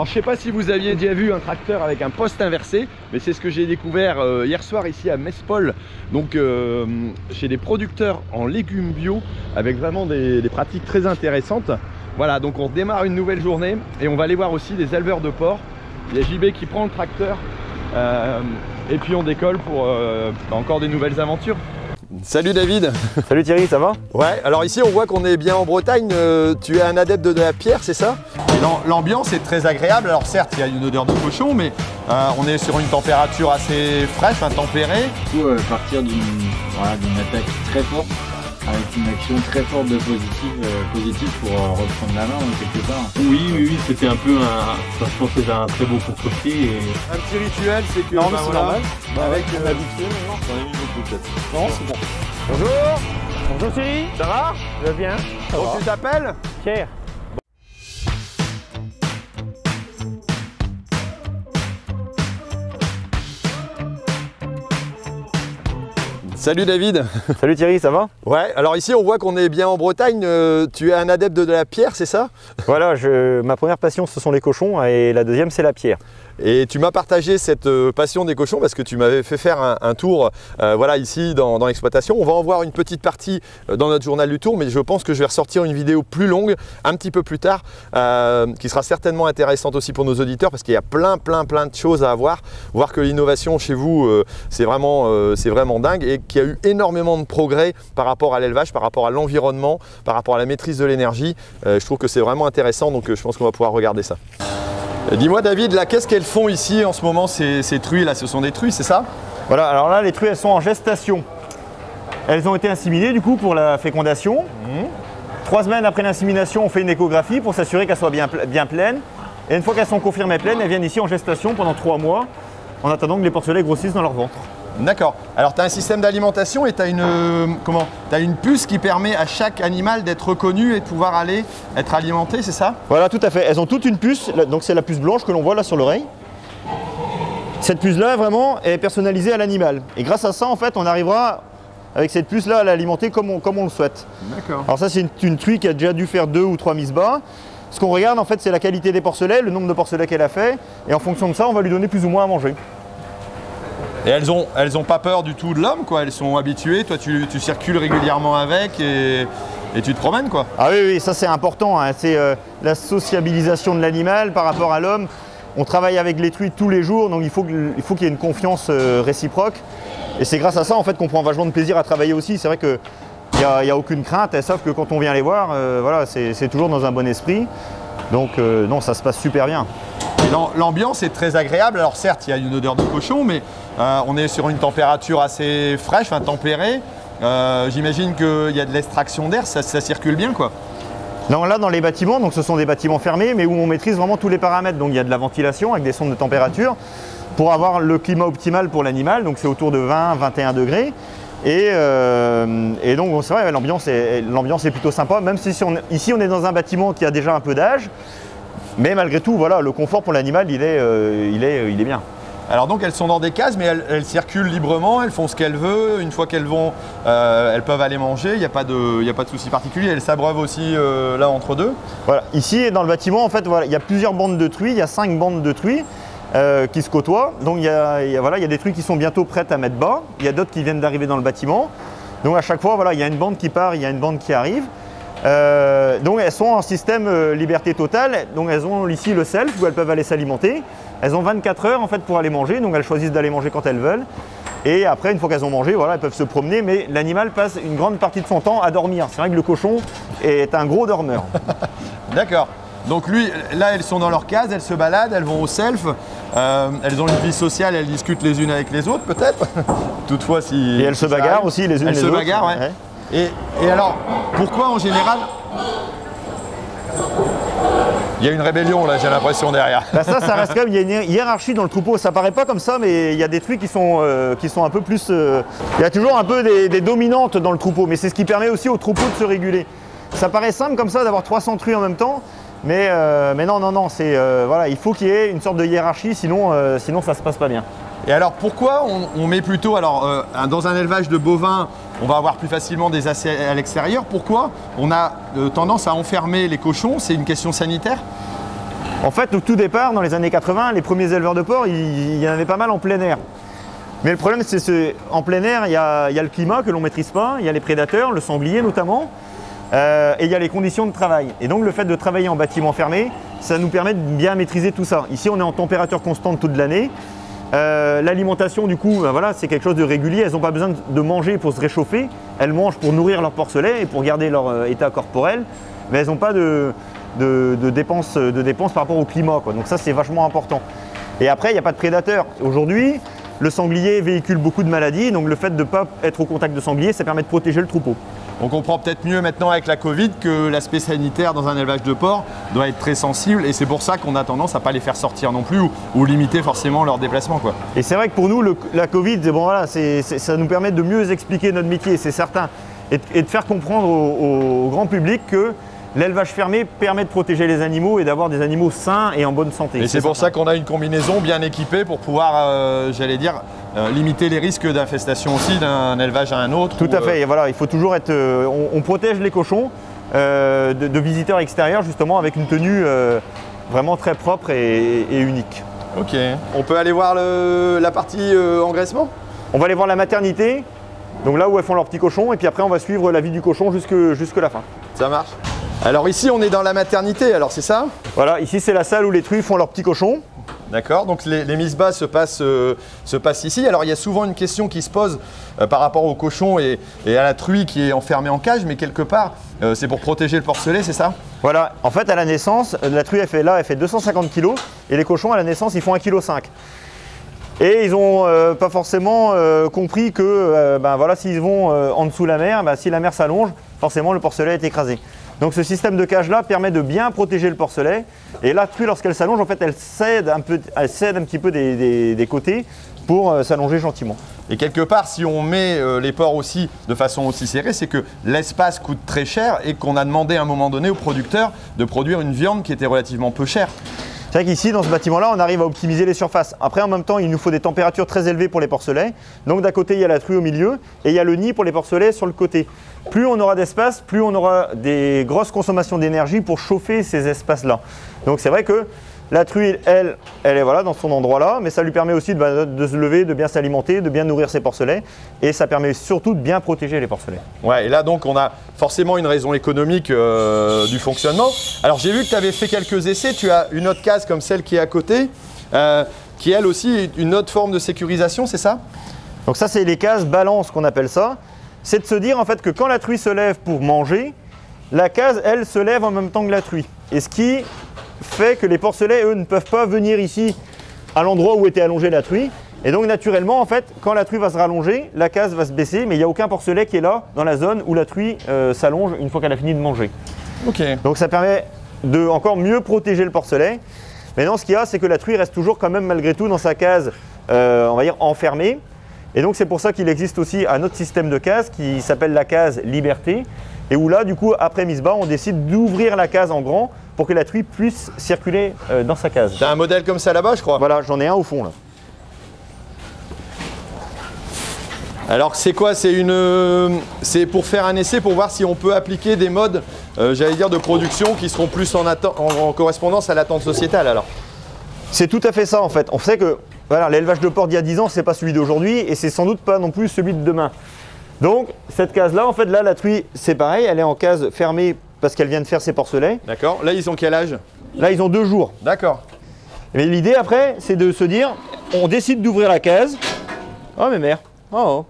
Alors je sais pas si vous aviez déjà vu un tracteur avec un poste inversé, mais c'est ce que j'ai découvert hier soir ici à Mespol, donc chez des producteurs en légumes bio avec vraiment des pratiques très intéressantes. Voilà, donc on démarre une nouvelle journée et on va aller voir aussi des éleveurs de porcs. Il y a JB qui prend le tracteur et puis on décolle pour encore des nouvelles aventures. Salut David. Salut Thierry, ça va? Ouais, alors ici on voit qu'on est bien en Bretagne, tu es un adepte de la pierre, c'est ça? L'ambiance est très agréable, alors certes il y a une odeur de cochon, mais on est sur une température assez fraîche, tempérée. Du coup, partir d'une attaque très forte, avec une action très forte de positif pour reprendre la main quelque part. Oui, c'était un peu je pense que c'était un très beau contre-pied. Un petit rituel, c'est que... Non, mais c'est normal. Avec l'habitude, j'en ai mis beaucoup peut-être. Non, c'est bon. Bonjour. Bonjour Thierry. Ça va? Je vais bien. Donc tu t'appelles? Pierre. Salut David. Salut Thierry, ça va? Ouais, alors ici on voit qu'on est bien en Bretagne, tu es un adepte de la pierre, c'est ça? Voilà, ma première passion ce sont les cochons et la deuxième c'est la pierre. Et tu m'as partagé cette passion des cochons parce que tu m'avais fait faire un tour voilà, ici dans l'exploitation. On va en voir une petite partie dans notre journal du tour, mais je pense que je vais ressortir une vidéo plus longue un petit peu plus tard qui sera certainement intéressante aussi pour nos auditeurs parce qu'il y a plein de choses à voir que l'innovation chez vous c'est vraiment dingue et qu'il y a eu énormément de progrès par rapport à l'élevage, par rapport à l'environnement, par rapport à la maîtrise de l'énergie. Je trouve que c'est vraiment intéressant, donc je pense qu'on va pouvoir regarder ça. Dis-moi David, là qu'est-ce qu'elles font ici en ce moment ces truies là? Ce sont des truies, c'est ça? Voilà, alors là les truies elles sont en gestation. Elles ont été inséminées du coup pour la fécondation. 3 semaines après l'insémination on fait une échographie pour s'assurer qu'elles soient bien pleines. Et une fois qu'elles sont confirmées pleines, elles viennent ici en gestation pendant 3 mois en attendant que les porcelets grossissent dans leur ventre. D'accord. Alors tu as un système d'alimentation et tu as une puce qui permet à chaque animal d'être reconnu et de pouvoir être alimenté, c'est ça? Voilà, tout à fait. Elles ont toute une puce, donc c'est la puce blanche que l'on voit là sur l'oreille. Cette puce-là vraiment est personnalisée à l'animal. Et grâce à ça, en fait, on arrivera avec cette puce-là à l'alimenter comme on le souhaite. D'accord. Alors ça, c'est une truie qui a déjà dû faire 2 ou 3 mises bas. Ce qu'on regarde, en fait, c'est la qualité des porcelets, le nombre de porcelets qu'elle a fait. Et en fonction de ça, on va lui donner plus ou moins à manger. Et elles ont pas peur du tout de l'homme, quoi. Elles sont habituées. Toi, tu circules régulièrement avec et tu te promènes, quoi. Ah oui, ça c'est important. Hein. C'est la sociabilisation de l'animal par rapport à l'homme. On travaille avec les truies tous les jours, donc il faut qu'il y ait une confiance réciproque. Et c'est grâce à ça en fait qu'on prend vachement de plaisir à travailler aussi. C'est vrai qu'il n'y a aucune crainte, elles savent que quand on vient les voir, voilà, c'est toujours dans un bon esprit. Donc non, ça se passe super bien. L'ambiance est très agréable. Alors certes, il y a une odeur de cochon, mais on est sur une température assez fraîche, tempérée. J'imagine qu'il y a de l'extraction d'air, ça circule bien, quoi. Non, là, dans les bâtiments, donc ce sont des bâtiments fermés, mais où on maîtrise vraiment tous les paramètres. Donc il y a de la ventilation avec des sondes de température pour avoir le climat optimal pour l'animal. Donc c'est autour de 20-21 degrés. Et donc c'est vrai, l'ambiance est plutôt sympa, même si ici on est dans un bâtiment qui a déjà un peu d'âge. Mais malgré tout, voilà, le confort pour l'animal, il est bien. Alors donc elles sont dans des cases, mais elles circulent librement, elles font ce qu'elles veulent. Une fois qu'elles vont, elles peuvent aller manger, il n'y a pas de souci particulier. Elles s'abreuvent aussi là entre deux. Voilà, ici dans le bâtiment, en fait, voilà, il y a plusieurs bandes de truies, il y a 5 bandes de truies qui se côtoient. Donc il y a des truies qui sont bientôt prêtes à mettre bas, il y a d'autres qui viennent d'arriver dans le bâtiment. Donc à chaque fois, voilà, il y a une bande qui part, il y a une bande qui arrive. Donc elles sont en système liberté totale, donc elles ont ici le self où elles peuvent aller s'alimenter. Elles ont 24 heures en fait pour aller manger, donc elles choisissent d'aller manger quand elles veulent. Et après, une fois qu'elles ont mangé, voilà, elles peuvent se promener, mais l'animal passe une grande partie de son temps à dormir. C'est vrai que le cochon est un gros dormeur. D'accord. Donc là, elles sont dans leur case, elles se baladent, elles vont au self. Elles ont une vie sociale, elles discutent les unes avec les autres peut-être. Toutefois, si... Et elles se bagarrent aussi les unes les autres. Elles se bagarrent, ouais. Et alors, pourquoi en général il y a une rébellion là, j'ai l'impression derrière. Bah ça reste quand même, il y a une hiérarchie dans le troupeau. Ça paraît pas comme ça, mais il y a des truies qui sont un peu plus... Il y a toujours un peu des dominantes dans le troupeau, mais c'est ce qui permet aussi au troupeau de se réguler. Ça paraît simple comme ça d'avoir 300 truies en même temps, mais non, c'est voilà, il faut qu'il y ait une sorte de hiérarchie, sinon ça se passe pas bien. Et alors pourquoi on met plutôt, alors dans un élevage de bovins, on va avoir plus facilement des assiettes à l'extérieur. Pourquoi on a tendance à enfermer les cochons? C'est une question sanitaire? En fait, au tout départ, dans les années 80, les premiers éleveurs de porcs, il y en avait pas mal en plein air. Mais le problème, c'est qu'en plein air, il y a le climat que l'on ne maîtrise pas, il y a les prédateurs, le sanglier notamment, et il y a les conditions de travail. Et donc le fait de travailler en bâtiment fermé, ça nous permet de bien maîtriser tout ça. Ici, on est en température constante toute l'année. L'alimentation, du coup, ben voilà, c'est quelque chose de régulier. Elles n'ont pas besoin de manger pour se réchauffer. Elles mangent pour nourrir leur porcelet et pour garder leur état corporel. Mais elles n'ont pas de dépenses par rapport au climat, quoi. Donc ça, c'est vachement important. Et après, il n'y a pas de prédateurs. Aujourd'hui, le sanglier véhicule beaucoup de maladies. Donc le fait de ne pas être au contact de sanglier, ça permet de protéger le troupeau. On comprend peut-être mieux maintenant avec la Covid que l'aspect sanitaire dans un élevage de porc doit être très sensible et c'est pour ça qu'on a tendance à ne pas les faire sortir non plus ou limiter forcément leur déplacement, quoi. Et c'est vrai que pour nous, la Covid, bon, voilà, ça nous permet de mieux expliquer notre métier, c'est certain, et de faire comprendre au grand public que l'élevage fermé permet de protéger les animaux et d'avoir des animaux sains et en bonne santé. Et c'est pour ça qu'on a une combinaison bien équipée pour pouvoir, j'allais dire, limiter les risques d'infestation aussi d'un élevage à un autre. Tout à fait, et voilà, il faut toujours être... on protège les cochons de visiteurs extérieurs justement avec une tenue vraiment très propre et unique. Ok, on peut aller voir la partie engraissement? On va aller voir la maternité, donc là où elles font leurs petits cochons, et puis après on va suivre la vie du cochon jusque la fin. Ça marche. Alors ici on est dans la maternité, alors c'est ça? Voilà, ici c'est la salle où les truies font leurs petits cochons. D'accord, donc les mises bas se passent ici. Alors il y a souvent une question qui se pose par rapport au cochon et à la truie qui est enfermée en cage, mais quelque part c'est pour protéger le porcelet, c'est ça? Voilà, en fait à la naissance, la truie elle fait 250 kg et les cochons à la naissance ils font 1,5 kg. Et ils n'ont pas forcément compris que ben voilà, s'ils vont en dessous de la mer, ben, si la mer s'allonge, forcément le porcelet est écrasé. Donc ce système de cage là permet de bien protéger le porcelet. Et la truie, lorsqu'elle s'allonge, en fait elle cède un petit peu des côtés pour s'allonger gentiment. Et quelque part, si on met les porcs aussi de façon aussi serrée, c'est que l'espace coûte très cher et qu'on a demandé à un moment donné aux producteurs de produire une viande qui était relativement peu chère. C'est vrai qu'ici, dans ce bâtiment-là, on arrive à optimiser les surfaces. Après, en même temps, il nous faut des températures très élevées pour les porcelets. Donc d'un côté, il y a la truie au milieu et il y a le nid pour les porcelets sur le côté. Plus on aura d'espace, plus on aura des grosses consommations d'énergie pour chauffer ces espaces-là. Donc c'est vrai que la truie, elle est voilà, dans son endroit là, mais ça lui permet aussi de se lever, de bien s'alimenter, de bien nourrir ses porcelets. Et ça permet surtout de bien protéger les porcelets. Ouais, et là donc on a forcément une raison économique du fonctionnement. Alors j'ai vu que tu avais fait quelques essais, tu as une autre case comme celle qui est à côté, qui elle aussi est une autre forme de sécurisation, c'est ça? Donc ça c'est les cases balance qu'on appelle ça. C'est de se dire en fait que quand la truie se lève pour manger, la case elle se lève en même temps que la truie. Et ce qui fait que les porcelets, eux, ne peuvent pas venir ici à l'endroit où était allongée la truie. Et donc naturellement, en fait, quand la truie va se rallonger, la case va se baisser, mais il n'y a aucun porcelet qui est là, dans la zone où la truie s'allonge une fois qu'elle a fini de manger. Ok. Donc ça permet de encore mieux protéger le porcelet. Maintenant, ce qu'il y a, c'est que la truie reste toujours quand même malgré tout dans sa case, on va dire, enfermée. Et donc c'est pour ça qu'il existe aussi un autre système de case qui s'appelle la case liberté. Et où là, du coup, après mise bas, on décide d'ouvrir la case en grand pour que la truie puisse circuler dans sa case. Tu as un modèle comme ça là-bas, je crois? Voilà, j'en ai un au fond là. Alors c'est quoi? C'est pour faire un essai, pour voir si on peut appliquer des modes, j'allais dire, de production qui seront plus en correspondance à l'attente sociétale alors? C'est tout à fait ça en fait. On sait que voilà, l'élevage de porc d'il y a 10 ans, c'est pas celui d'aujourd'hui et c'est sans doute pas non plus celui de demain. Donc cette case-là, en fait, là, la truie, c'est pareil, elle est en case fermée parce qu'elle vient de faire ses porcelets. D'accord. Là, ils ont quel âge? Là, ils ont 2 jours. D'accord. Mais l'idée après, c'est de se dire, on décide d'ouvrir la case. Oh, mes mères. Oh.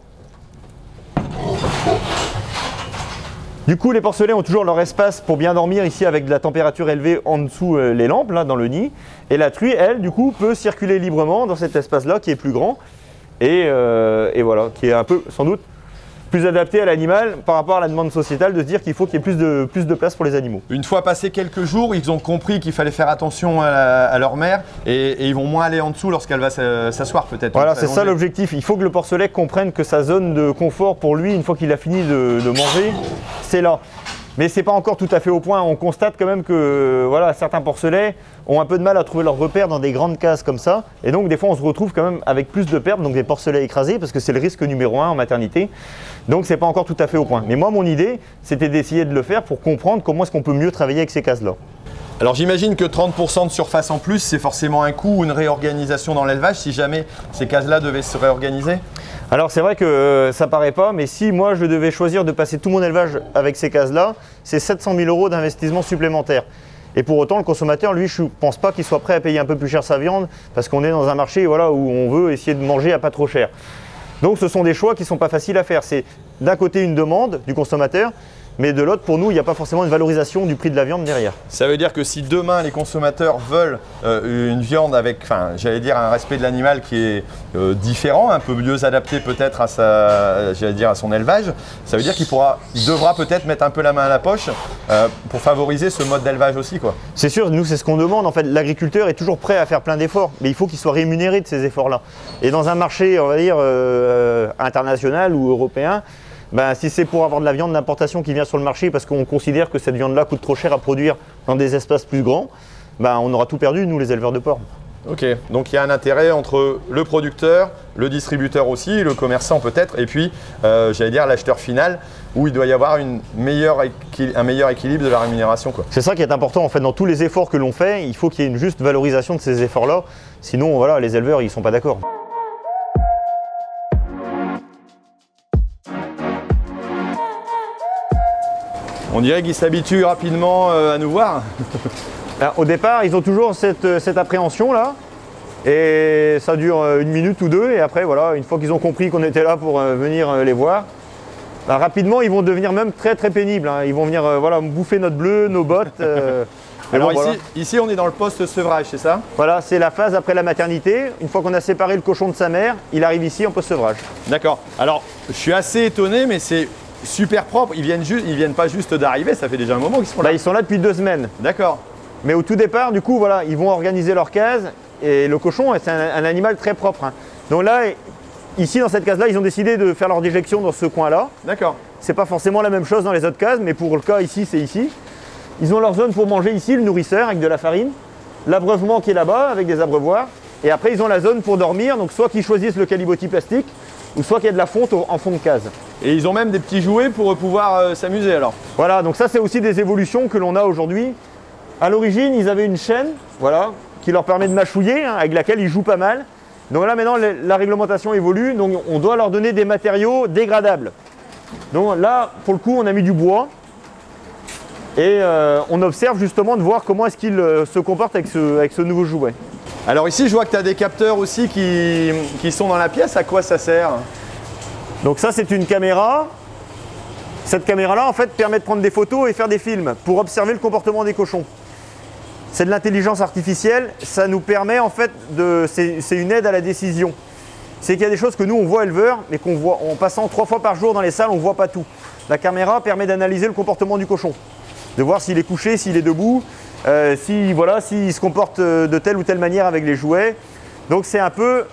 Du coup, les porcelets ont toujours leur espace pour bien dormir ici avec de la température élevée en dessous les lampes, là, dans le nid. Et la truie, elle, du coup, peut circuler librement dans cet espace-là qui est plus grand. Et voilà, qui est un peu, sans doute, plus adapté à l'animal par rapport à la demande sociétale de se dire qu'il faut qu'il y ait plus de place pour les animaux. Une fois passé quelques jours, ils ont compris qu'il fallait faire attention à leur mère et ils vont moins aller en dessous lorsqu'elle va s'asseoir peut-être. Voilà, c'est ça l'objectif. Il faut que le porcelet comprenne que sa zone de confort pour lui, une fois qu'il a fini de manger, c'est là. Mais c'est pas encore tout à fait au point. On constate quand même que voilà, certains porcelets ont un peu de mal à trouver leurs repères dans des grandes cases comme ça. Et donc des fois on se retrouve quand même avec plus de pertes, donc des porcelets écrasés, parce que c'est le risque numéro 1 en maternité. Donc c'est pas encore tout à fait au point. Mais moi mon idée, c'était d'essayer de le faire pour comprendre comment est-ce qu'on peut mieux travailler avec ces cases-là. Alors j'imagine que 30% de surface en plus, c'est forcément un coût ou une réorganisation dans l'élevage si jamais ces cases-là devaient se réorganiser? Alors c'est vrai que ça paraît pas, mais si moi je devais choisir de passer tout mon élevage avec ces cases-là, c'est 700 000 € d'investissement supplémentaire. Et pour autant, le consommateur, lui, je ne pense pas qu'il soit prêt à payer un peu plus cher sa viande, parce qu'on est dans un marché voilà, où on veut essayer de manger à pas trop cher. Donc ce sont des choix qui ne sont pas faciles à faire. C'est d'un côté une demande du consommateur, mais de l'autre, pour nous, il n'y a pas forcément une valorisation du prix de la viande derrière. Ça veut dire que si demain les consommateurs veulent une viande avec, j'allais dire, un respect de l'animal qui est différent, un peu mieux adapté peut-être à à son élevage, ça veut dire qu'il devra peut-être mettre un peu la main à la poche pour favoriser ce mode d'élevage aussi, quoi. C'est sûr, nous c'est ce qu'on demande. En fait, l'agriculteur est toujours prêt à faire plein d'efforts, mais il faut qu'il soit rémunéré de ces efforts-là. Et dans un marché, on va dire, international ou européen, ben, si c'est pour avoir de la viande d'importation qui vient sur le marché parce qu'on considère que cette viande-là coûte trop cher à produire dans des espaces plus grands, ben, on aura tout perdu, nous les éleveurs de porc. Ok, donc il y a un intérêt entre le producteur, le distributeur aussi, le commerçant peut-être, et puis j'allais dire l'acheteur final, où il doit y avoir un meilleur équilibre de la rémunération, quoi. C'est ça qui est important en fait, dans tous les efforts que l'on fait, il faut qu'il y ait une juste valorisation de ces efforts-là, sinon voilà, les éleveurs ils ne sont pas d'accord. On dirait qu'ils s'habituent rapidement à nous voir. Alors, au départ, ils ont toujours cette appréhension là, et ça dure 1 minute ou 2, et après voilà, une fois qu'ils ont compris qu'on était là pour venir les voir, ben, rapidement ils vont devenir même très pénibles, hein. Ils vont venir voilà, bouffer notre bleu, nos bottes. Alors bon, voilà. ici on est dans le post-sevrage, c'est ça? Voilà, c'est la phase après la maternité. Une fois qu'on a séparé le cochon de sa mère, il arrive ici en post-sevrage. D'accord. Alors je suis assez étonné, mais c'est super propre. Ils viennent pas juste d'arriver, ça fait déjà un moment qu'ils sont là. Bah, ils sont là depuis 2 semaines. D'accord. Mais au tout départ, du coup, voilà, ils vont organiser leur case. Et le cochon, c'est un animal très propre, hein. Donc là, ici dans cette case-là, ils ont décidé de faire leur déjection dans ce coin-là. D'accord. C'est pas forcément la même chose dans les autres cases, mais pour le cas ici, c'est ici. Ils ont leur zone pour manger ici, le nourrisseur avec de la farine, l'abreuvement qui est là-bas avec des abreuvoirs. Et après, ils ont la zone pour dormir, donc soit qu'ils choisissent le calibotis plastique, ou soit qu'il y a de la fonte en fond de case. Et ils ont même des petits jouets pour pouvoir s'amuser alors. Voilà, donc ça c'est aussi des évolutions que l'on a aujourd'hui. À l'origine, ils avaient une chaîne, voilà, qui leur permet de mâchouiller, hein, avec laquelle ils jouent pas mal. Donc là maintenant, la réglementation évolue, donc on doit leur donner des matériaux dégradables. Donc là, pour le coup, on a mis du bois. Et on observe justement de voir comment est-ce qu'ils se comportent avec ce nouveau jouet. Alors ici, je vois que tu as des capteurs aussi qui sont dans la pièce. À quoi ça sert? Donc ça, c'est une caméra. Cette caméra-là, en fait, permet de prendre des photos et faire des films pour observer le comportement des cochons. C'est de l'intelligence artificielle. Ça nous permet, en fait, c'est une aide à la décision. C'est qu'il y a des choses que nous, on voit éleveurs, mais qu'on voit en passant 3 fois par jour dans les salles, on ne voit pas tout. La caméra permet d'analyser le comportement du cochon, de voir s'il est couché, s'il est debout, s'il se comporte de telle ou telle manière avec les jouets. Donc c'est un peu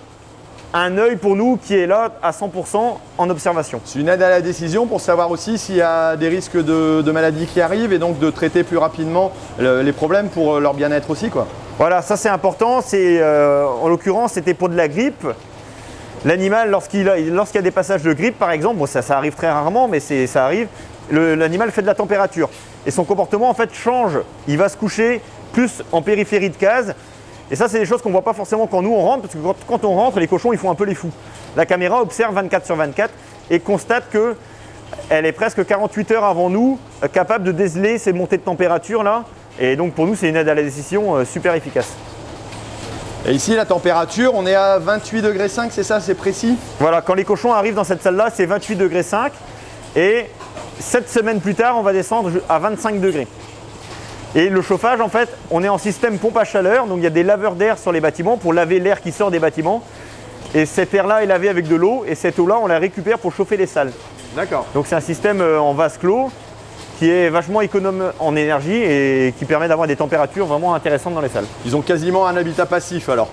un œil pour nous qui est là à 100% en observation. C'est une aide à la décision pour savoir aussi s'il y a des risques de maladies qui arrivent et donc de traiter plus rapidement les problèmes pour leur bien-être aussi, quoi. Voilà, ça c'est important. En l'occurrence, c'était pour de la grippe. L'animal, lorsqu'il y a des passages de grippe par exemple, bon, ça arrive très rarement, mais ça arrive, l'animal fait de la température. Et son comportement en fait change. Il va se coucher plus en périphérie de case. Et ça, c'est des choses qu'on ne voit pas forcément quand nous on rentre, parce que quand on rentre, les cochons ils font un peu les fous. La caméra observe 24/24 et constate qu'elle est presque 48 heures avant nous, capable de déceler ces montées de température là. Et donc pour nous, c'est une aide à la décision super efficace. Et ici, la température, on est à 28,5 degrés, c'est ça, c'est précis? Voilà, quand les cochons arrivent dans cette salle-là, c'est 28,5 degrés. Et 7 semaines plus tard, on va descendre à 25 degrés. Et le chauffage, en fait, on est en système pompe à chaleur, donc il y a des laveurs d'air sur les bâtiments pour laver l'air qui sort des bâtiments. Et cet air-là est lavé avec de l'eau, et cette eau-là, on la récupère pour chauffer les salles. D'accord. Donc c'est un système en vase clos qui est vachement économe en énergie et qui permet d'avoir des températures vraiment intéressantes dans les salles. Ils ont quasiment un habitat passif alors.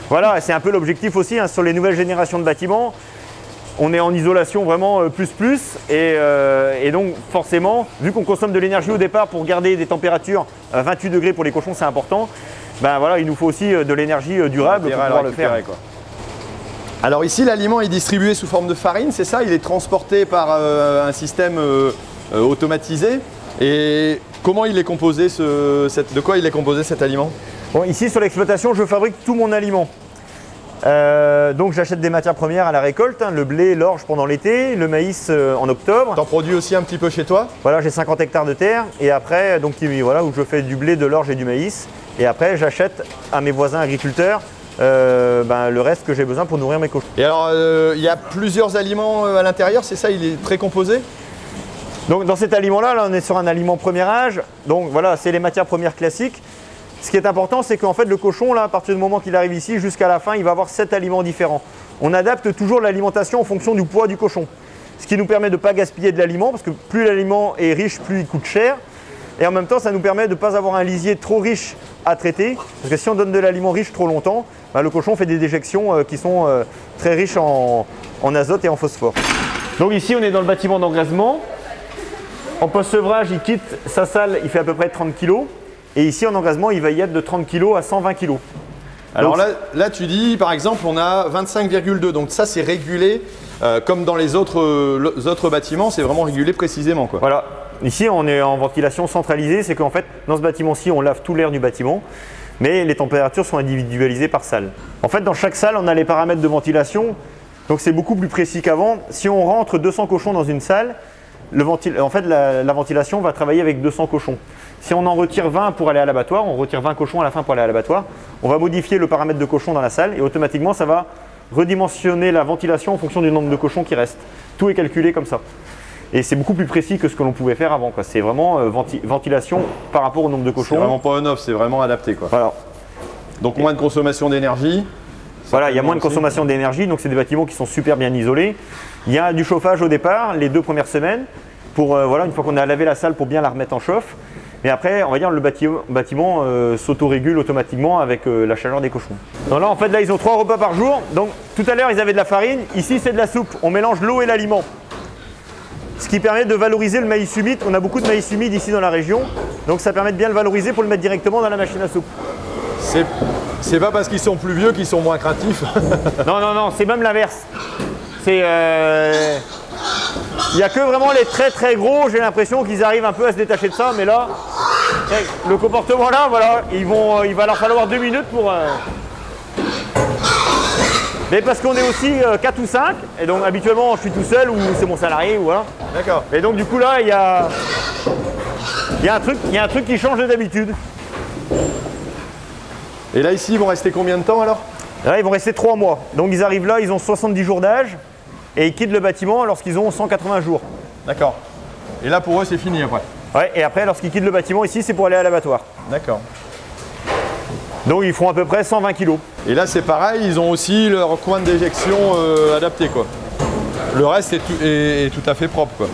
Voilà, c'est un peu l'objectif aussi, hein, sur les nouvelles générations de bâtiments. On est en isolation vraiment plus et donc forcément, vu qu'on consomme de l'énergie au départ pour garder des températures à 28 degrés pour les cochons, c'est important, ben voilà, il nous faut aussi de l'énergie durable pour pouvoir le faire. Quoi. Alors ici, l'aliment est distribué sous forme de farine, c'est ça? Il est transporté par un système automatisé. Et Comment il est composé de quoi il est composé cet aliment? Bon, ici sur l'exploitation, je fabrique tout mon aliment. Donc j'achète des matières premières à la récolte, hein, le blé, l'orge pendant l'été, le maïs en octobre. T'en produis aussi un petit peu chez toi? Voilà, j'ai 50 hectares de terre et après, donc voilà, où je fais du blé, de l'orge et du maïs. Et après, j'achète à mes voisins agriculteurs le reste que j'ai besoin pour nourrir mes cochons. Et alors, il y a plusieurs aliments à l'intérieur, c'est ça? Il est très composé? Donc dans cet aliment-là, là, on est sur un aliment premier âge. Donc voilà, c'est les matières premières classiques. Ce qui est important, c'est qu'en fait le cochon, là, à partir du moment qu'il arrive ici jusqu'à la fin, il va avoir 7 aliments différents. On adapte toujours l'alimentation en fonction du poids du cochon. Ce qui nous permet de ne pas gaspiller de l'aliment, parce que plus l'aliment est riche, plus il coûte cher. Et en même temps, ça nous permet de ne pas avoir un lisier trop riche à traiter. Parce que si on donne de l'aliment riche trop longtemps, le cochon fait des déjections qui sont très riches en azote et en phosphore. Donc ici, on est dans le bâtiment d'engraissement. En post-sevrage, il quitte sa salle, il fait à peu près 30 kg. Et ici, en engraissement, il va y être de 30 kg à 120 kg. Alors là, tu dis, par exemple, on a 25,2. Donc ça, c'est régulé comme dans les autres bâtiments, c'est vraiment régulé précisément, quoi. Voilà. Ici, on est en ventilation centralisée. C'est qu'en fait, dans ce bâtiment-ci, on lave tout l'air du bâtiment. Mais les températures sont individualisées par salle. En fait, dans chaque salle, on a les paramètres de ventilation. Donc c'est beaucoup plus précis qu'avant. Si on rentre 200 cochons dans une salle, en fait, la ventilation va travailler avec 200 cochons. Si on en retire 20 pour aller à l'abattoir, on retire 20 cochons à la fin pour aller à l'abattoir, on va modifier le paramètre de cochons dans la salle et automatiquement ça va redimensionner la ventilation en fonction du nombre de cochons qui restent. Tout est calculé comme ça. Et c'est beaucoup plus précis que ce que l'on pouvait faire avant. C'est vraiment ventilation par rapport au nombre de cochons. C'est vraiment pas on-off, c'est vraiment adapté, quoi. Voilà. Donc moins de consommation d'énergie. Voilà, il y a moins de consommation d'énergie, donc c'est des bâtiments qui sont super bien isolés. Il y a du chauffage au départ, les 2 premières semaines, pour voilà, une fois qu'on a lavé la salle pour bien la remettre en chauffe. Mais après, on va dire le bâtiment s'autorégule automatiquement avec la chaleur des cochons. Donc là, en fait, là, ils ont 3 repas par jour. Donc tout à l'heure, ils avaient de la farine. Ici, c'est de la soupe. On mélange l'eau et l'aliment. Ce qui permet de valoriser le maïs humide. On a beaucoup de maïs humide ici dans la région. Donc ça permet de bien le valoriser pour le mettre directement dans la machine à soupe. C'est pas parce qu'ils sont plus vieux qu'ils sont moins craintifs. Non, non, non, c'est même l'inverse. C'est... Il n'y a que vraiment les très très gros, j'ai l'impression qu'ils arrivent un peu à se détacher de ça, mais là, le comportement là, voilà, il va leur falloir 2 minutes pour... Mais parce qu'on est aussi 4 ou 5, et donc habituellement je suis tout seul ou c'est mon salarié, ou voilà. D'accord. Et donc du coup là, il y a un truc qui change d'habitude. Et là ici, ils vont rester combien de temps alors? Là, ils vont rester 3 mois. Donc ils arrivent là, ils ont 70 jours d'âge. Et ils quittent le bâtiment lorsqu'ils ont 180 jours. D'accord. Et là pour eux c'est fini après? Ouais, et après lorsqu'ils quittent le bâtiment ici, c'est pour aller à l'abattoir. D'accord. Donc ils font à peu près 120 kg. Et là c'est pareil, ils ont aussi leur coin de déjection adapté, quoi. Le reste est tout à fait propre, quoi.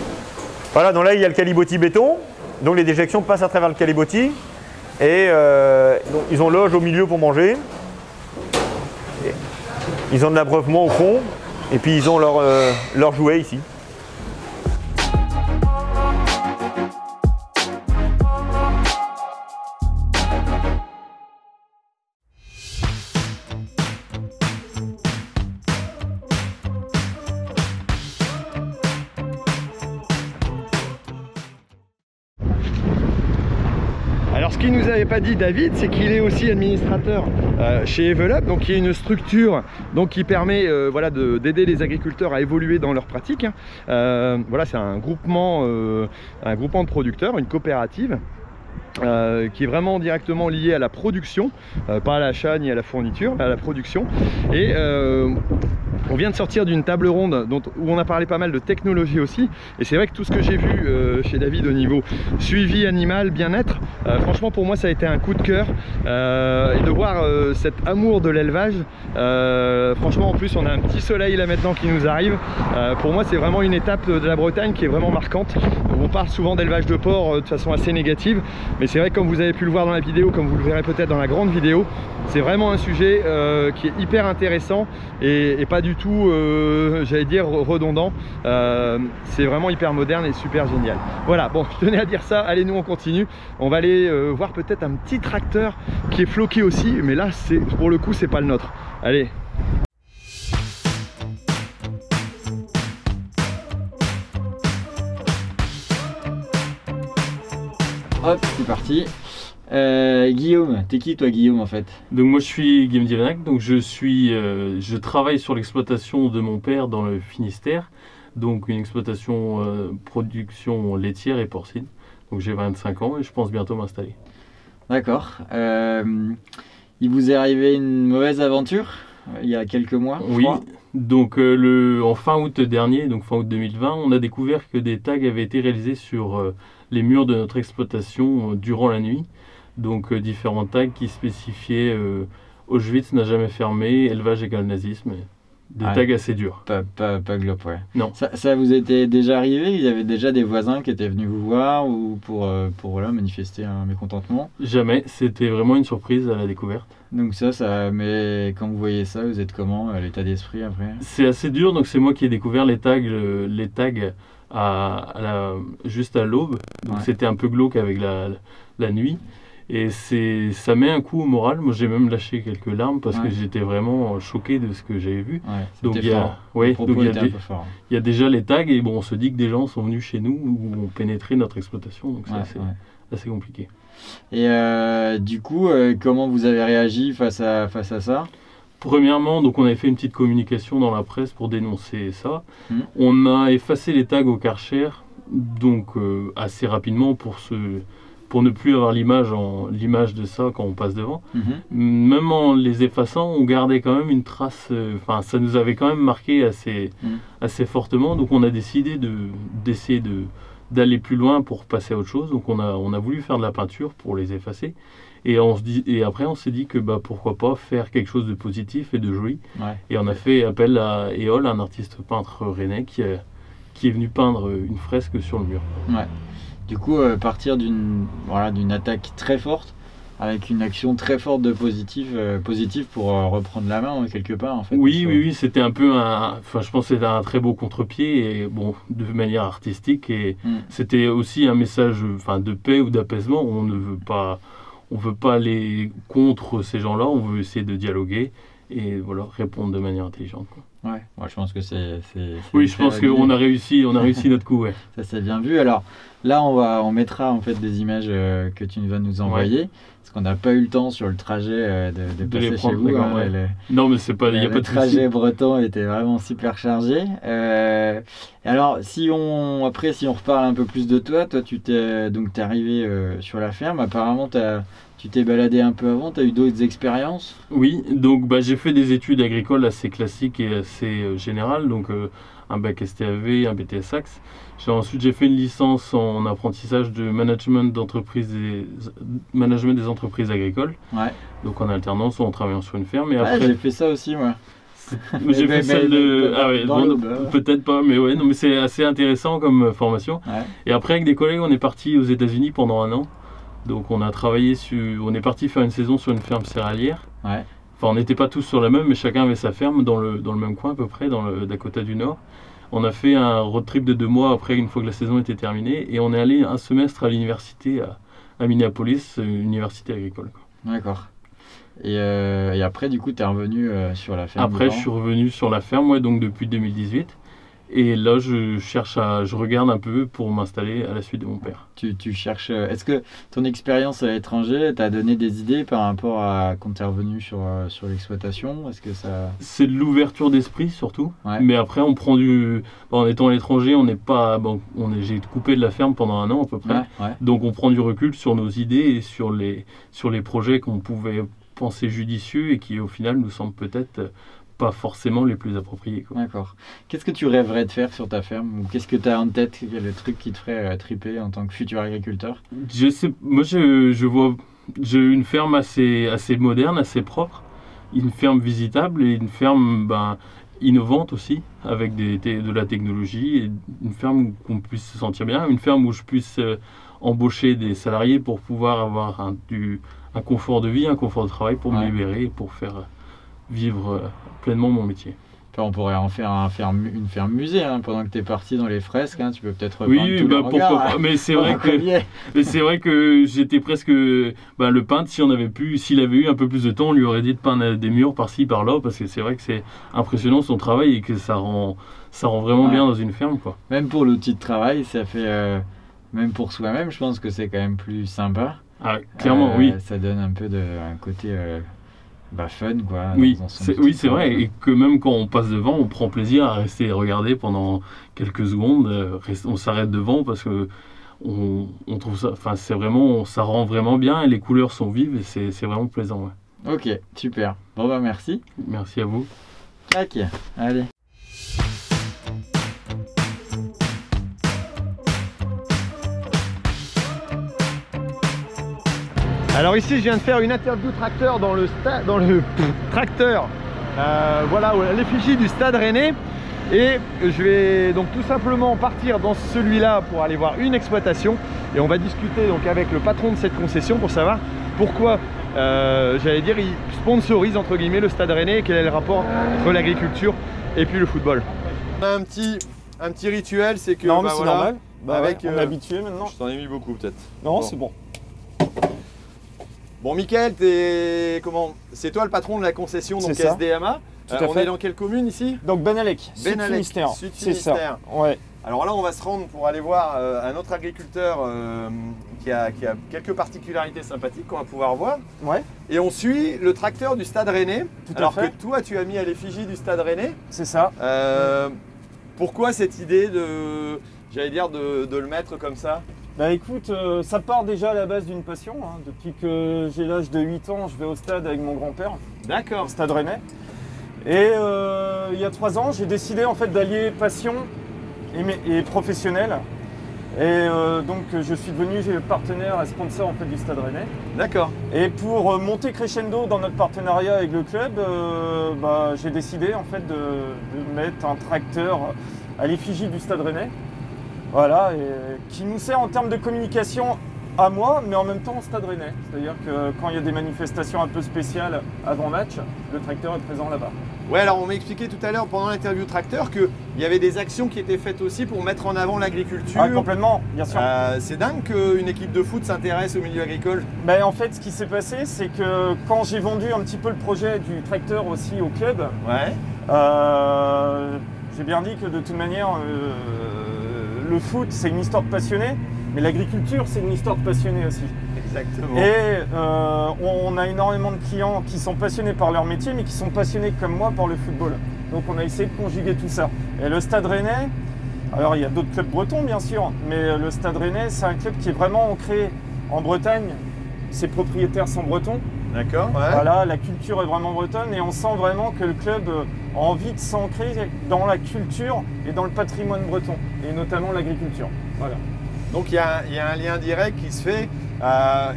Voilà, donc là il y a le caliboti béton. Donc les déjections passent à travers le caliboti. Et donc, ils ont loge au milieu pour manger. Et ils ont de l'abreuvement au fond. Et puis ils ont leur jouet ici. Alors ce qu'il nous avait pas dit David, c'est qu'il est aussi administrateur chez Evel Up, donc qui est une structure donc, qui permet voilà, d'aider les agriculteurs à évoluer dans leurs pratiques. Voilà, c'est un groupement de producteurs, une coopérative. Qui est vraiment directement lié à la production, pas à l'achat ni à la fourniture, mais à la production. Et on vient de sortir d'une table ronde où on a parlé pas mal de technologie aussi. Et c'est vrai que tout ce que j'ai vu chez David au niveau suivi animal, bien-être, franchement pour moi ça a été un coup de cœur. Et de voir cet amour de l'élevage, franchement en plus on a un petit soleil là maintenant qui nous arrive. Pour moi c'est vraiment une étape de la Bretagne qui est vraiment marquante. On parle souvent d'élevage de porc de façon assez négative. Mais c'est vrai que comme vous avez pu le voir dans la vidéo, comme vous le verrez peut-être dans la grande vidéo, c'est vraiment un sujet qui est hyper intéressant et pas du tout, j'allais dire, redondant. C'est vraiment hyper moderne et super génial. Voilà, bon, je tenais à dire ça. Allez, nous on continue. On va aller voir peut-être un petit tracteur qui est floqué aussi, mais là, pour le coup, c'est pas le nôtre. Allez. Hop, c'est parti. Guillaume, t'es qui toi Guillaume en fait? Donc moi je suis Guillaume Diavanak, donc je travaille sur l'exploitation de mon père dans le Finistère, donc une exploitation production laitière et porcine. Donc j'ai 25 ans et je pense bientôt m'installer. D'accord. Il vous est arrivé une mauvaise aventure il y a quelques mois? Oui, donc en fin août dernier, donc fin août 2020, on a découvert que des tags avaient été réalisés sur les murs de notre exploitation durant la nuit. Donc différents tags qui spécifiaient Auschwitz n'a jamais fermé, élevage égale nazisme. Des tags assez durs. Pas glop, ouais. Non. Ça vous était déjà arrivé? Il y avait déjà des voisins qui étaient venus vous voir ou pour voilà, manifester un mécontentement? Jamais, c'était vraiment une surprise à la découverte. Donc mais quand vous voyez ça, vous êtes comment, l'état d'esprit après? C'est assez dur, donc c'est moi qui ai découvert les tags juste à l'aube. Donc c'était un peu glauque avec la nuit. Et ça met un coup au moral. Moi j'ai même lâché quelques larmes parce que j'étais vraiment choqué de ce que j'avais vu. Donc il y a déjà les tags et bon, on se dit que des gens sont venus chez nous ou ont pénétré notre exploitation. Donc c'est assez compliqué. Et du coup, comment vous avez réagi face à ça? Premièrement, donc on avait fait une petite communication dans la presse pour dénoncer ça. On a effacé les tags au Karcher, donc assez rapidement pour ne plus avoir l'image de ça quand on passe devant. Même en les effaçant, on gardait quand même une trace, ça nous avait quand même marqué assez fortement, donc on a décidé d'essayer d'aller plus loin pour passer à autre chose. Donc on a voulu faire de la peinture pour les effacer, et après on s'est dit que pourquoi pas faire quelque chose de positif et de joli, et on a fait appel à Éole, un artiste peintre rennais qui est venu peindre une fresque sur le mur. Du coup, partir d'une attaque très forte, avec une action très forte de positive pour reprendre la main quelque part en fait. Oui, c'était un peu je pense que c'était un très beau contre-pied et bon, de manière artistique, et c'était aussi un message de paix ou d'apaisement. On veut pas aller contre ces gens-là, on veut essayer de dialoguer et voilà, répondre de manière intelligente, quoi. Je pense que c'est oui, je pense qu'on a réussi notre coup, Ça s'est bien vu. Alors là, on mettra en fait des images que tu vas nous envoyer, parce qu'on n'a pas eu le temps sur le trajet de passer chez vous. Non, mais il n'y a pas de souci. Le trajet breton était vraiment super chargé. Alors, si on reparle un peu plus de toi, tu t'es arrivé sur la ferme. Apparemment, tu t'es baladé un peu avant, tu as eu d'autres expériences? Oui, donc j'ai fait des études agricoles assez classiques et assez générales, donc un bac STAV, un BTS Axe. Ensuite, j'ai fait une licence en apprentissage de management des entreprises agricoles, donc en alternance ou en travaillant sur une ferme. Et après, j'ai fait ça aussi, moi. J'ai fait celle de... peut-être pas, mais ouais, non, mais c'est assez intéressant comme formation. Et après, avec des collègues, on est parti aux États-Unis pendant 1 an. Donc on est parti faire une saison sur une ferme céréalière. Enfin, on n'était pas tous sur la même, mais chacun avait sa ferme dans le même coin à peu près, dans le Dakota du Nord. On a fait un road trip de 2 mois après, une fois que la saison était terminée, et on est allé un semestre à l'université à Minneapolis, université agricole. D'accord. Et après, du coup, tu es revenu sur la ferme? Après, je suis revenu sur la ferme, donc depuis 2018. Et là, je regarde un peu pour m'installer à la suite de mon père. Tu cherches... Est-ce que ton expérience à l'étranger t'a donné des idées par rapport à quand tu es revenu sur l'exploitation? Est-ce que ça... C'est de l'ouverture d'esprit surtout. Mais après, on prend en étant à l'étranger, on n'est pas... j'ai coupé de la ferme pendant 1 an à peu près. Donc on prend du recul sur nos idées et sur les projets qu'on pouvait penser judicieux et qui au final nous semblent peut-être... pas forcément les plus appropriés, quoi. D'accord. Qu'est-ce que tu rêverais de faire sur ta ferme? Ou qu'est-ce que tu as en tête? Quel est le truc qui te ferait triper en tant que futur agriculteur? Je sais, moi je vois une ferme assez moderne, assez propre, une ferme visitable et une ferme innovante aussi, avec de la technologie, et une ferme où on puisse se sentir bien, une ferme où je puisse embaucher des salariés pour pouvoir avoir un confort de vie, un confort de travail pour me libérer et pour faire vivre pleinement mon métier. On pourrait en faire une ferme musée, pendant que tu es parti dans les fresques, tu peux peut-être repeindre pourquoi pas. Mais c'est vrai que j'étais presque le peintre, s'il avait eu un peu plus de temps, on lui aurait dit de peindre des murs par-ci par-là, parce que c'est vrai que c'est impressionnant son travail et que ça rend vraiment bien dans une ferme, quoi. Même pour l'outil de travail, ça fait même pour soi-même, je pense que c'est quand même plus sympa. Ah, clairement, oui. Ça donne un peu un côté fun, quoi. Oui, c'est vrai, et que même quand on passe devant, on prend plaisir à rester et regarder pendant quelques secondes. On s'arrête devant parce que on trouve ça, enfin c'est vraiment, ça rend vraiment bien et les couleurs sont vives et c'est vraiment plaisant. Ouais. Ok, super. Bon bah merci. Merci à vous. Ok, allez. Alors ici je viens de faire une interview tracteur dans le tracteur, voilà, à l'effigie du Stade Rennais. Et je vais donc tout simplement partir dans celui-là pour aller voir une exploitation. Et on va discuter donc avec le patron de cette concession pour savoir pourquoi, j'allais dire, il sponsorise entre guillemets le Stade Rennais et quel est le rapport entre l'agriculture et puis le football. On a un petit rituel, c'est que non, mais c'est normal. Avec, on est habitué maintenant. Je t'en ai mis beaucoup peut-être. Non, bon. C'est bon. Bon, Mickaël, c'est toi le patron de la concession donc SDMA. On est dans quelle commune ici? Donc Benallec, Sud-Finistère. C'est ça. Ouais. Alors là, on va se rendre pour aller voir un autre agriculteur qui a quelques particularités sympathiques qu'on va pouvoir voir. Ouais. Et on suit le tracteur du Stade Rennais. Alors que toi, tu as mis à l'effigie du Stade Rennais. C'est ça. Pourquoi cette idée de le mettre comme ça? Bah écoute, ça part déjà à la base d'une passion. Hein. Depuis que j'ai l'âge de 8 ans, je vais au stade avec mon grand-père. D'accord. Au Stade Rennais. Et il y a 3 ans, j'ai décidé en fait d'allier passion et professionnel. Et donc je suis devenu partenaire et sponsor en fait du Stade Rennais. D'accord. Et pour monter crescendo dans notre partenariat avec le club, j'ai décidé en fait de mettre un tracteur à l'effigie du Stade Rennais. Voilà, et qui nous sert en termes de communication à moi, mais en même temps au Stade Rennais. C'est-à-dire que quand il y a des manifestations un peu spéciales avant match, le tracteur est présent là-bas. Ouais, alors on m'a expliqué tout à l'heure pendant l'interview tracteur qu'il y avait des actions qui étaient faites aussi pour mettre en avant l'agriculture. Ah, complètement, bien sûr. C'est dingue qu'une équipe de foot s'intéresse au milieu agricole. Ben, en fait, ce qui s'est passé, c'est que quand j'ai vendu un petit peu le projet du tracteur aussi au club, j'ai bien dit que de toute manière, le foot, c'est une histoire de passionnés, mais l'agriculture, c'est une histoire de passionnés aussi. Exactement. Et on a énormément de clients qui sont passionnés par leur métier, mais qui sont passionnés comme moi par le football. Donc on a essayé de conjuguer tout ça. Et le Stade Rennais, alors il y a d'autres clubs bretons bien sûr, mais le Stade Rennais, c'est un club qui est vraiment ancré en Bretagne. Ses propriétaires sont bretons. D'accord. Ouais. Voilà, la culture est vraiment bretonne et on sent vraiment que le club a envie de s'ancrer dans la culture et dans le patrimoine breton, et notamment l'agriculture. Voilà. Donc il y a un lien direct qui se fait.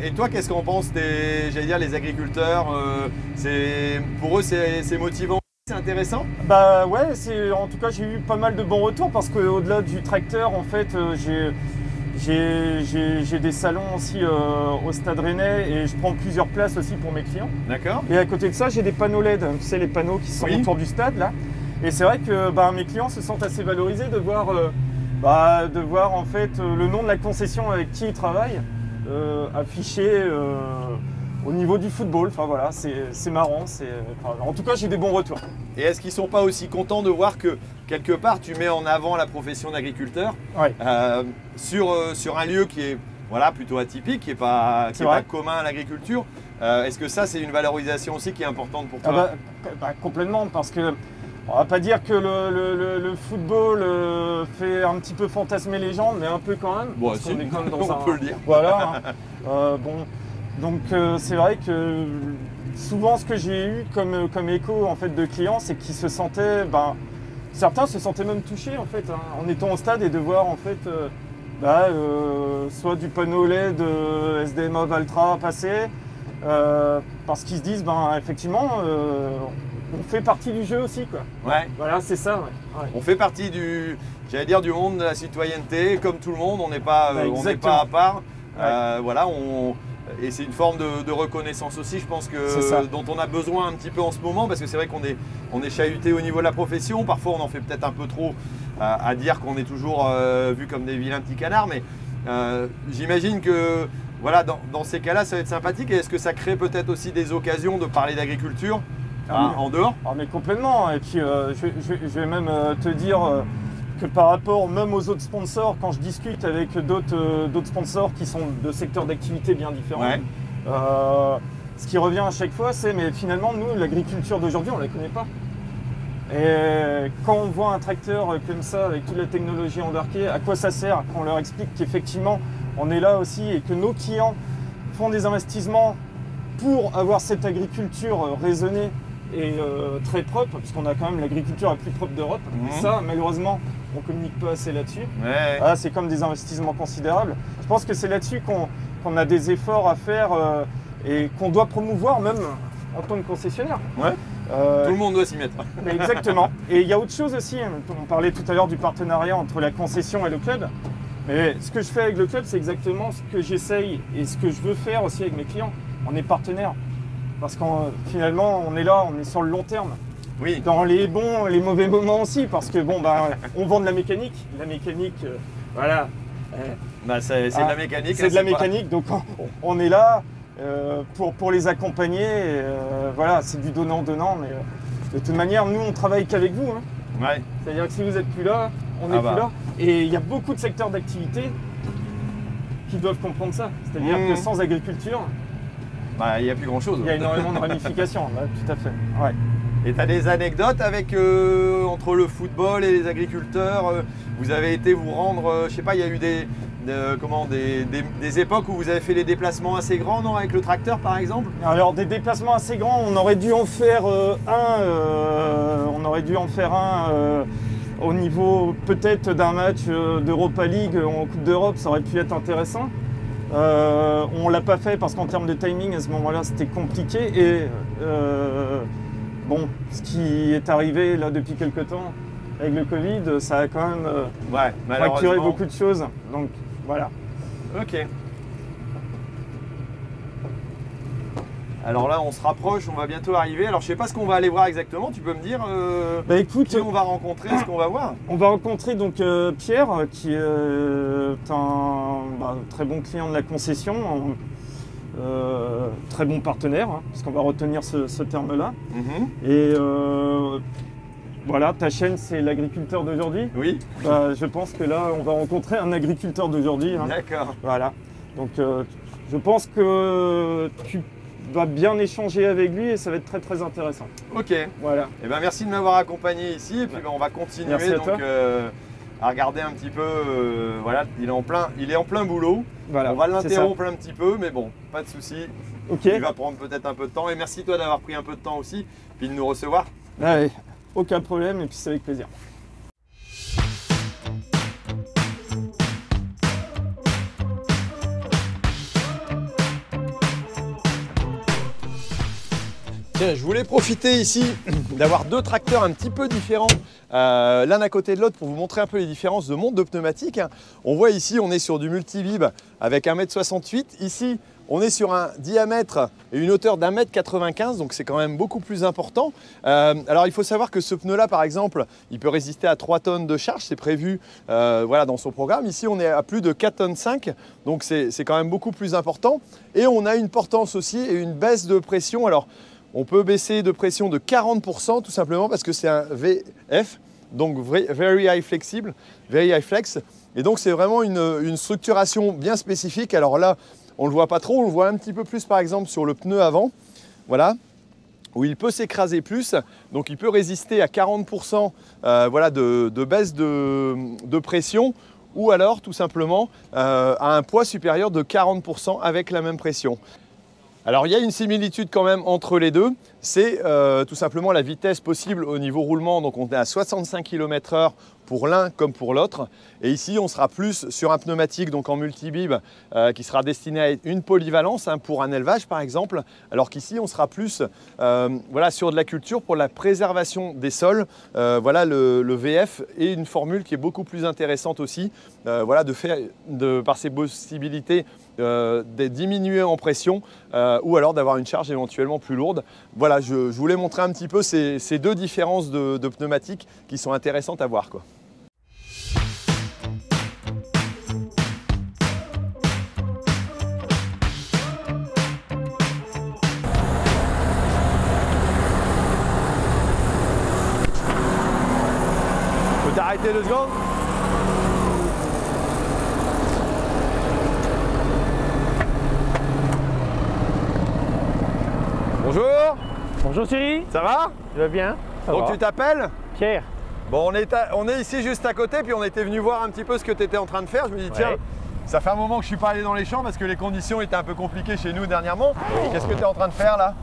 Et toi, qu'est-ce qu'on pense les agriculteurs pour eux, c'est motivant, c'est intéressant? Bah ouais, en tout cas, j'ai eu pas mal de bons retours parce qu'au-delà du tracteur, en fait, j'ai des salons aussi au Stade Rennais et je prends plusieurs places aussi pour mes clients. D'accord. Et à côté de ça, j'ai des panneaux LED, tu sais, les panneaux qui sont autour du stade là. Et c'est vrai que mes clients se sentent assez valorisés de voir en fait le nom de la concession avec qui ils travaillent affiché au niveau du football. Enfin voilà, c'est marrant. En tout cas, j'ai des bons retours. Et est-ce qu'ils ne sont pas aussi contents de voir que quelque part tu mets en avant la profession d'agriculteur sur un lieu qui est plutôt atypique, qui n'est pas commun à l'agriculture? Est-ce que ça, c'est une valorisation aussi qui est importante pour toi? Complètement, parce que on va pas dire que le football fait un petit peu fantasmer les gens, mais un peu quand même. Bon, parce qu'on est quand même on peut le dire. Voilà. Donc c'est vrai que souvent ce que j'ai eu comme écho en fait de clients, c'est qu'ils se sentaient, certains se sentaient même touchés en fait, en étant au stade et de voir en fait soit du panneau LED SDMA Valtra passer, parce qu'ils se disent effectivement on fait partie du jeu aussi, quoi. Ouais. Voilà, c'est ça. Ouais. On fait partie du monde de la citoyenneté, comme tout le monde. On n'est pas à part. Et c'est une forme de reconnaissance aussi, je pense dont on a besoin un petit peu en ce moment, parce que c'est vrai qu'on est chahuté au niveau de la profession. Parfois, on en fait peut-être un peu trop à dire qu'on est toujours vu comme des vilains petits canards, mais j'imagine que dans ces cas-là, ça va être sympathique. Et est-ce que ça crée peut-être aussi des occasions de parler d'agriculture en dehors? Mais complètement. Et puis je vais même te dire que par rapport même aux autres sponsors, quand je discute avec d'autres sponsors qui sont de secteurs d'activité bien différents, Ouais. Ce qui revient à chaque fois, c'est mais finalement, nous, l'agriculture d'aujourd'hui, on ne la connaît pas. Et quand on voit un tracteur comme ça, avec toute la technologie embarquée, à quoi ça sert? Quand on leur explique qu'effectivement, on est là aussi et que nos clients font des investissements pour avoir cette agriculture raisonnée et très propre, puisqu'on a quand même l'agriculture la plus propre d'Europe. Et ça, malheureusement, on ne communique pas assez là-dessus. Ouais. Ah, c'est comme des investissements considérables. Je pense que c'est là-dessus qu'on a des efforts à faire et qu'on doit promouvoir même en tant que concessionnaire. Ouais. Tout le monde doit s'y mettre. Mais exactement. Et il y a autre chose aussi. On parlait tout à l'heure du partenariat entre la concession et le club. Mais ce que je fais avec le club, c'est exactement ce que j'essaye et ce que je veux faire aussi avec mes clients. On est partenaires. Parce que finalement, on est là, on est sur le long terme. Oui. Dans les bons, les mauvais moments aussi. Parce que bon, bah, on vend de la mécanique. La mécanique, voilà. Bah, c'est de la mécanique. C'est de la mécanique. Donc on est là pour les accompagner. Voilà, c'est du donnant-donnant. Mais de toute manière, nous, on travaille qu'avec vous. Hein. Ouais. C'est-à-dire que si vous n'êtes plus là, on n'est plus là. Et il y a beaucoup de secteurs d'activité qui doivent comprendre ça. C'est-à-dire que sans agriculture, bah, il n'y a plus grand-chose. il y a énormément de ramifications. Bah, tout à fait. Ouais. Et tu as des anecdotes avec entre le football et les agriculteurs vous avez été vous rendre, je sais pas, il y a eu des époques où vous avez fait des déplacements assez grands, non, avec le tracteur par exemple? Alors des déplacements assez grands, on aurait dû en faire un au niveau peut-être d'un match d'Europa League en Coupe d'Europe, ça aurait pu être intéressant. On ne l'a pas fait parce qu'en termes de timing à ce moment-là c'était compliqué et bon, ce qui est arrivé là depuis quelques temps avec le Covid, ça a quand même fracturé beaucoup de choses. Donc voilà. Ok. Alors là, on se rapproche, on va bientôt arriver. Alors je sais pas ce qu'on va aller voir exactement. Tu peux me dire bah, écoute, qui on va rencontrer, ce qu'on va voir? On va rencontrer donc Pierre, qui est un très bon client de la concession, très bon partenaire, hein, parce qu'on va retenir ce terme-là. Et voilà, ta chaîne, c'est l'agriculteur d'aujourd'hui. Oui. Bah, je pense que là, on va rencontrer un agriculteur d'aujourd'hui. Hein. D'accord. Voilà. Donc, je pense que tu vas bien échanger avec lui et ça va être très très intéressant. Ok. Voilà. Et ben merci de m'avoir accompagné ici et puis on va continuer à regarder un petit peu. Voilà, il est en plein boulot. Voilà, on va l'interrompre un petit peu, mais bon, pas de souci. Ok. Il va prendre peut-être un peu de temps. Et merci toi d'avoir pris un peu de temps aussi, puis de nous recevoir. Ouais, aucun problème et puis c'est avec plaisir. Tiens, je voulais profiter ici d'avoir deux tracteurs un petit peu différents, l'un à côté de l'autre pour vous montrer un peu les différences de monte de pneumatiques. On voit ici, on est sur du multibib avec 1,68 m. Ici, on est sur un diamètre et une hauteur d'1,95 m, donc c'est quand même beaucoup plus important. Alors il faut savoir que ce pneu-là, par exemple, il peut résister à 3 tonnes de charge, c'est prévu voilà, dans son programme. Ici, on est à plus de 4,5 tonnes, donc c'est quand même beaucoup plus important. Et on a une portance aussi et une baisse de pression. Alors, on peut baisser de pression de 40% tout simplement parce que c'est un VF, donc Very High Flexible, Very High Flex. Et donc c'est vraiment une structuration bien spécifique. Alors là, on ne le voit pas trop, on le voit un petit peu plus par exemple sur le pneu avant, voilà, où il peut s'écraser plus. Donc il peut résister à 40% voilà, de baisse de pression ou alors tout simplement à un poids supérieur de 40% avec la même pression. Alors il y a une similitude quand même entre les deux, c'est tout simplement la vitesse possible au niveau roulement, donc on est à 65 km/h pour l'un comme pour l'autre. Et ici on sera plus sur un pneumatique donc en multibib qui sera destiné à une polyvalence hein, pour un élevage par exemple, alors qu'ici on sera plus voilà, sur de la culture pour la préservation des sols. Voilà le VF est une formule qui est beaucoup plus intéressante aussi, voilà, par ses possibilités de diminuer en pression ou alors d'avoir une charge éventuellement plus lourde. Voilà, je voulais montrer un petit peu ces deux différences de pneumatiques qui sont intéressantes à voir, quoi. Faut t'arrêter 2 secondes. Bonjour. Bonjour Thierry. Ça va? Tu vas bien? Donc tu t'appelles? Pierre. Bon, on est ici juste à côté, puis on était venu voir un petit peu ce que tu étais en train de faire. Je me dis, tiens, ça fait un moment que je suis pas allé dans les champs parce que les conditions étaient un peu compliquées chez nous dernièrement. Qu'est-ce que tu es en train de faire là?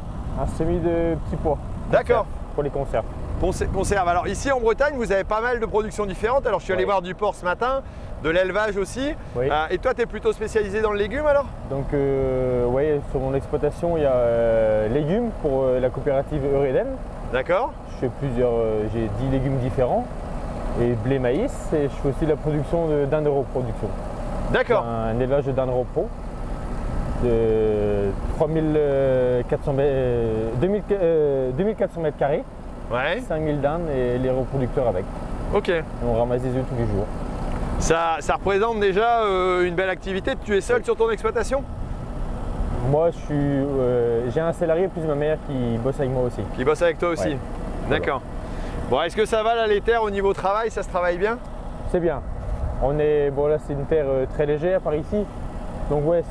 Un semis de petits pois. D'accord. Pour les conserves. Conserve. Alors ici en Bretagne, vous avez pas mal de productions différentes. Alors je suis allé voir du porc ce matin, de l'élevage aussi. Oui. Et toi, tu es plutôt spécialisé dans le légume alors? Donc oui, sur mon exploitation, il y a légumes pour la coopérative Eureden. D'accord. Je fais j'ai 10 légumes différents et blé maïs, et je fais aussi la production d'Inde Reproduction. D'accord. Un élevage de dinde repro de 2400 mètres carrés, Ouais. 5000 dindes et les reproducteurs avec. Ok. Et on ramasse des œufs tous les jours. Ça représente déjà une belle activité. Tu es seul sur ton exploitation? Moi, j'ai un salarié plus ma mère qui bosse avec moi aussi. Qui bosse avec toi aussi? Ouais. D'accord. Bon, est-ce que ça va là les terres au niveau travail? Ça se travaille bien? C'est bien. Bon là, c'est une terre très légère par ici. Donc ouais,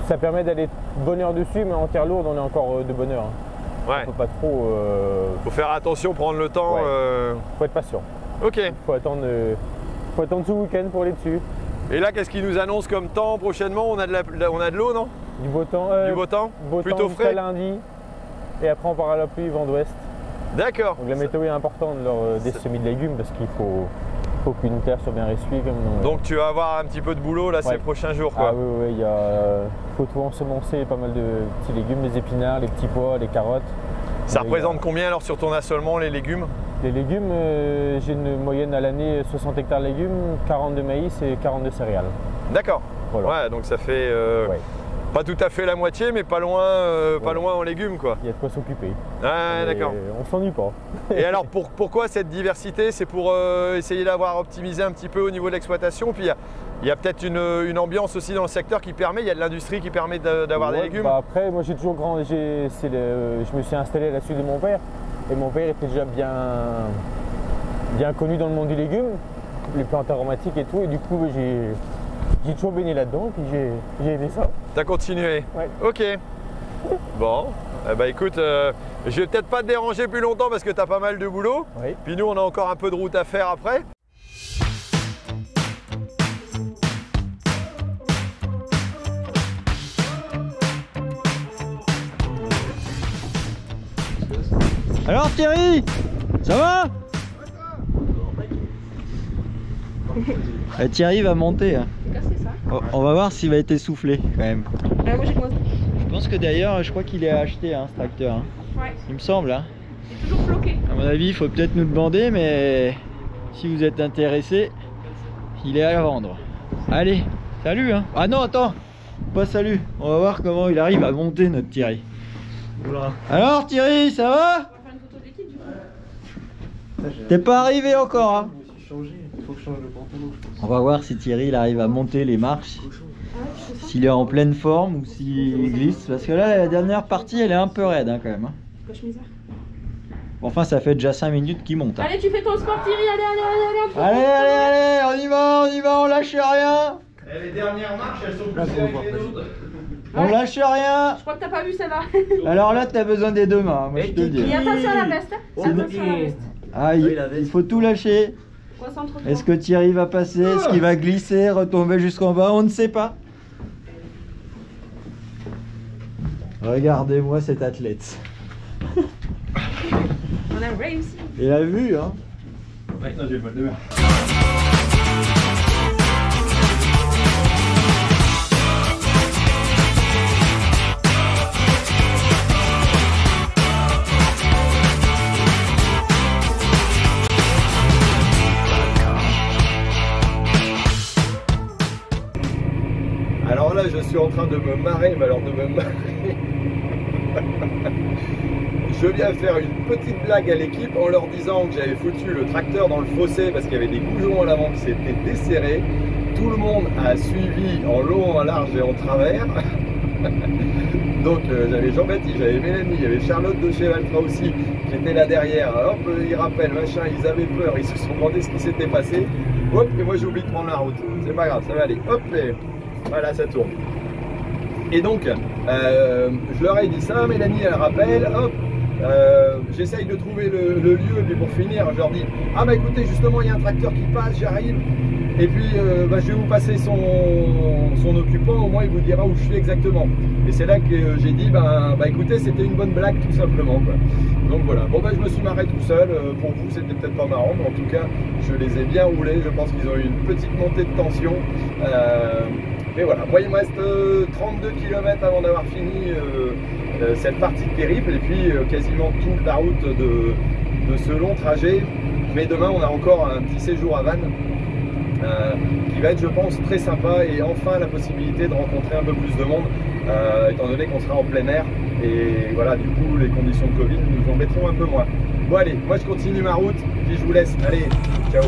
ça permet d'aller de bonne heure dessus, mais en terre lourde, on est encore de bonne heure. Hein. Ouais. On peut pas trop. Faut faire attention, prendre le temps. Ouais. Faut être patient. Ok. Faut attendre ce week-end pour aller dessus. Et là, qu'est-ce qui nous annonce comme temps prochainement? On a de l'eau, non? Du beau temps. Du beau temps? Plutôt jusqu'à frais? lundi. Et après, on part à la pluie, vent d'ouest. D'accord. Donc la météo est importante lors des semis de légumes parce qu'il faut qu'une terre soit bien essuyée. Donc tu vas avoir un petit peu de boulot là ces prochains jours quoi. Ah oui, il faut tout ensemencer, pas mal de petits légumes, les épinards, les petits pois, les carottes. Ça représente combien alors sur ton assolement les légumes? Les légumes, j'ai une moyenne à l'année 60 hectares de légumes, 40 de maïs et 40 de céréales. D'accord. Voilà. Ouais, donc ça fait pas tout à fait la moitié, mais pas loin en légumes quoi. Il y a de quoi s'occuper. Ouais, d'accord. On s'ennuie pas. Et alors pourquoi cette diversité? C'est pour essayer d'avoir optimisé un petit peu au niveau de l'exploitation. Puis il y a peut-être une ambiance aussi dans le secteur qui permet, il y a de l'industrie qui permet d'avoir des légumes. Bah après, moi j'ai toujours je me suis installé à la suite de mon père. Et mon père était déjà bien connu dans le monde du légume, les plantes aromatiques et tout. Et du coup, j'ai toujours baigné là-dedans, puis j'ai aimé ça. T'as continué? Ouais. Ok. Bon, bah écoute, je vais peut-être pas te déranger plus longtemps parce que t'as pas mal de boulot. Oui. Puis nous, on a encore un peu de route à faire après. Alors Thierry, ça va? Thierry va monter. Hein. On va voir s'il va être essoufflé quand même. Moi j'ai commencé. Je pense que d'ailleurs, je crois qu'il est acheté hein, ce tracteur. Hein. Ouais. Il me semble. Hein. Il est toujours bloqué. À mon avis, il faut peut-être nous demander, mais si vous êtes intéressé, il est à vendre. Allez, salut hein. Ah non, attends, pas salut. On va voir comment il arrive à monter notre Thierry. Voilà. Alors Thierry, ça va? On va faire une photo de l'équipe du coup. T'es pas arrivé encore hein? Je me suis changé, il faut que je change de pantalon je pense. On va voir si Thierry il arrive à monter les marches, s'il est en pleine forme ou s'il glisse. Parce que là, la dernière partie, elle est un peu raide hein, quand même. Hein. Enfin, ça fait déjà 5 minutes qu'il monte. Hein. Allez, tu fais ton sport Thierry, allez. Allez, on y va, on lâche rien. Les dernières marches, elles sont plus avec les autres. On lâche rien. Je crois que t'as pas vu celle-là. Alors là, t'as besoin des deux mains, moi je te le dis. Et attention à la veste. Attention à la veste. Ah, il faut tout lâcher. Concentre-toi. Est-ce que Thierry va passer? Est-ce qu'il va glisser, retomber jusqu'en bas? On ne sait pas. Regardez-moi cet athlète. On a réussi. Il a vu, hein? Ouais, non, j'ai pas de mer. Alors là, je suis en train de me marrer, mais alors de me marrer. Je viens faire une petite blague à l'équipe en leur disant que j'avais foutu le tracteur dans le fossé parce qu'il y avait des goujons à l'avant qui s'étaient desserrés. Tout le monde a suivi en long, en large et en travers. Donc j'avais Jean-Baptiste, j'avais Mélanie, il y avait Charlotte de chez Valtra aussi qui était là derrière. Hop, ils rappellent, machin, ils avaient peur, ils se sont demandé ce qui s'était passé. Hop, et moi j'ai oublié de prendre la route. C'est pas grave, ça va aller. Hop, et voilà, ça tourne. Et donc, je leur ai dit ça, Mélanie elle rappelle, hop, j'essaye de trouver le lieu, puis pour finir, je leur dis, ah bah écoutez, justement, il y a un tracteur qui passe, j'arrive, et puis je vais vous passer son occupant, au moins il vous dira où je suis exactement. Et c'est là que j'ai dit, bah écoutez, c'était une bonne blague tout simplement, quoi. Donc voilà, bon bah je me suis marré tout seul, pour vous c'était peut-être pas marrant, mais en tout cas, je les ai bien roulés, je pense qu'ils ont eu une petite montée de tension. Mais voilà, moi il me reste 32 km avant d'avoir fini cette partie de périple, et puis quasiment toute la route de ce long trajet. Mais demain on a encore un petit séjour à Vannes qui va être, je pense, très sympa, et enfin la possibilité de rencontrer un peu plus de monde, étant donné qu'on sera en plein air, et voilà, du coup les conditions de Covid nous embêteront un peu moins. Bon allez, moi je continue ma route, puis je vous laisse, allez, ciao.